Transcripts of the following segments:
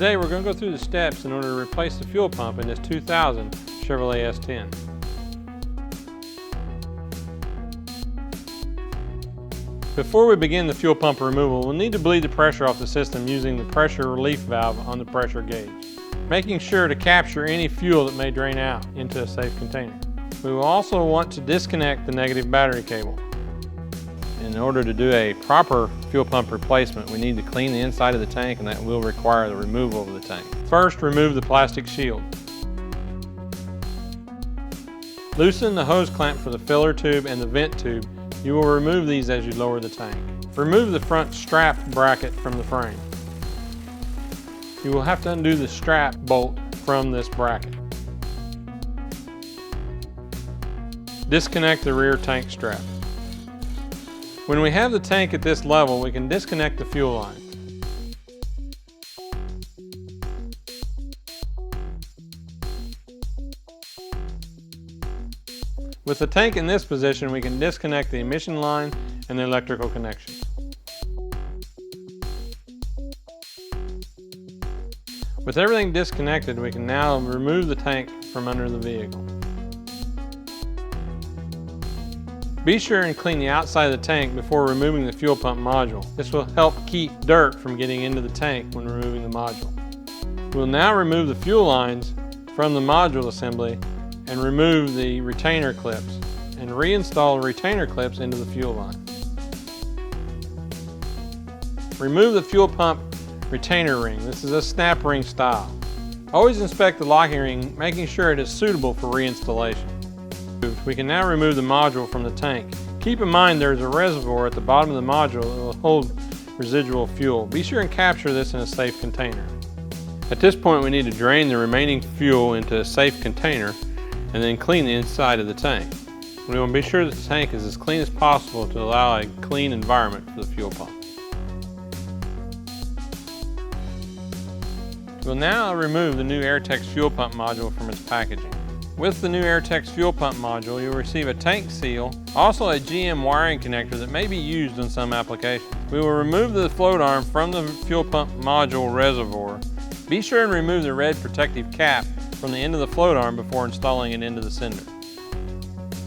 Today we're going to go through the steps in order to replace the fuel pump in this 2000 Chevrolet S10. Before we begin the fuel pump removal, we'll need to bleed the pressure off the system using the pressure relief valve on the pressure gauge, making sure to capture any fuel that may drain out into a safe container. We will also want to disconnect the negative battery cable. In order to do a proper fuel pump replacement, we need to clean the inside of the tank, and that will require the removal of the tank. First, remove the plastic shield. Loosen the hose clamp for the filler tube and the vent tube. You will remove these as you lower the tank. Remove the front strap bracket from the frame. You will have to undo the strap bolt from this bracket. Disconnect the rear tank strap. When we have the tank at this level, we can disconnect the fuel line. With the tank in this position, we can disconnect the emission line and the electrical connections. With everything disconnected, we can now remove the tank from under the vehicle. Be sure and clean the outside of the tank before removing the fuel pump module. This will help keep dirt from getting into the tank when removing the module. We'll now remove the fuel lines from the module assembly and remove the retainer clips and reinstall the retainer clips into the fuel line. Remove the fuel pump retainer ring. This is a snap ring style. Always inspect the locking ring, making sure it is suitable for reinstallation. We can now remove the module from the tank. Keep in mind there is a reservoir at the bottom of the module that will hold residual fuel. Be sure and capture this in a safe container. At this point, we need to drain the remaining fuel into a safe container and then clean the inside of the tank. We want to be sure that the tank is as clean as possible to allow a clean environment for the fuel pump. We'll now remove the new Airtex fuel pump module from its packaging. With the new Airtex fuel pump module, you'll receive a tank seal, also a GM wiring connector that may be used in some applications. We will remove the float arm from the fuel pump module reservoir. Be sure and remove the red protective cap from the end of the float arm before installing it into the sender.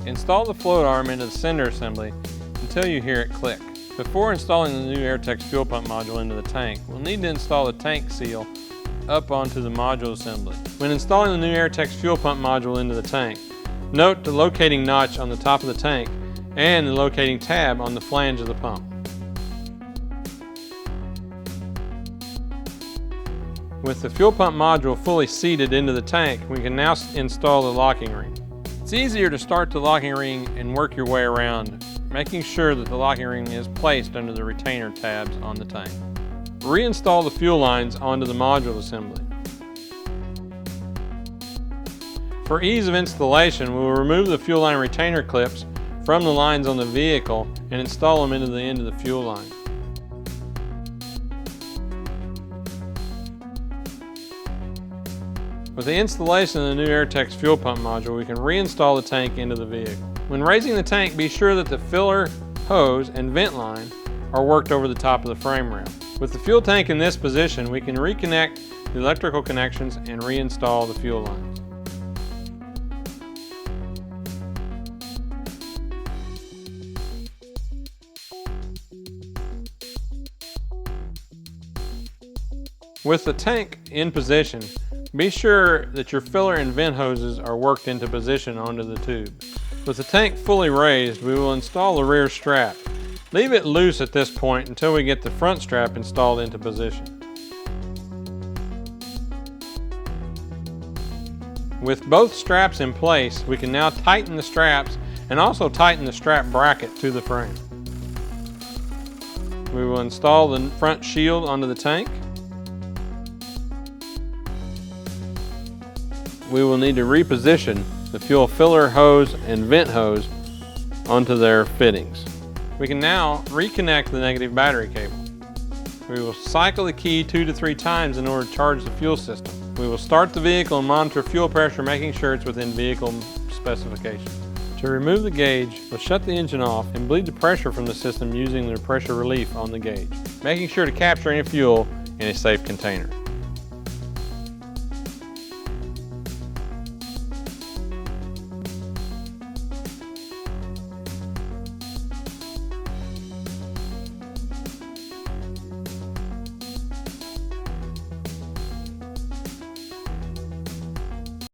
Install the float arm into the sender assembly until you hear it click. Before installing the new Airtex fuel pump module into the tank, we'll need to install the tank seal up onto the module assembly. When installing the new Airtex fuel pump module into the tank, note the locating notch on the top of the tank and the locating tab on the flange of the pump. With the fuel pump module fully seated into the tank, we can now install the locking ring. It's easier to start the locking ring and work your way around, making sure that the locking ring is placed under the retainer tabs on the tank. Reinstall the fuel lines onto the module assembly. For ease of installation, we will remove the fuel line retainer clips from the lines on the vehicle and install them into the end of the fuel line. With the installation of the new Airtex fuel pump module, we can reinstall the tank into the vehicle. When raising the tank, be sure that the filler, hose, and vent line are worked over the top of the frame rail. With the fuel tank in this position, we can reconnect the electrical connections and reinstall the fuel lines. With the tank in position, be sure that your filler and vent hoses are worked into position onto the tube. With the tank fully raised, we will install the rear strap. Leave it loose at this point until we get the front strap installed into position. With both straps in place, we can now tighten the straps and also tighten the strap bracket to the frame. We will install the front shield onto the tank. We will need to reposition the fuel filler hose and vent hose onto their fittings. We can now reconnect the negative battery cable. We will cycle the key 2 to 3 times in order to charge the fuel system. We will start the vehicle and monitor fuel pressure, making sure it's within vehicle specifications. To remove the gauge, we'll shut the engine off and bleed the pressure from the system using the pressure relief on the gauge, making sure to capture any fuel in a safe container.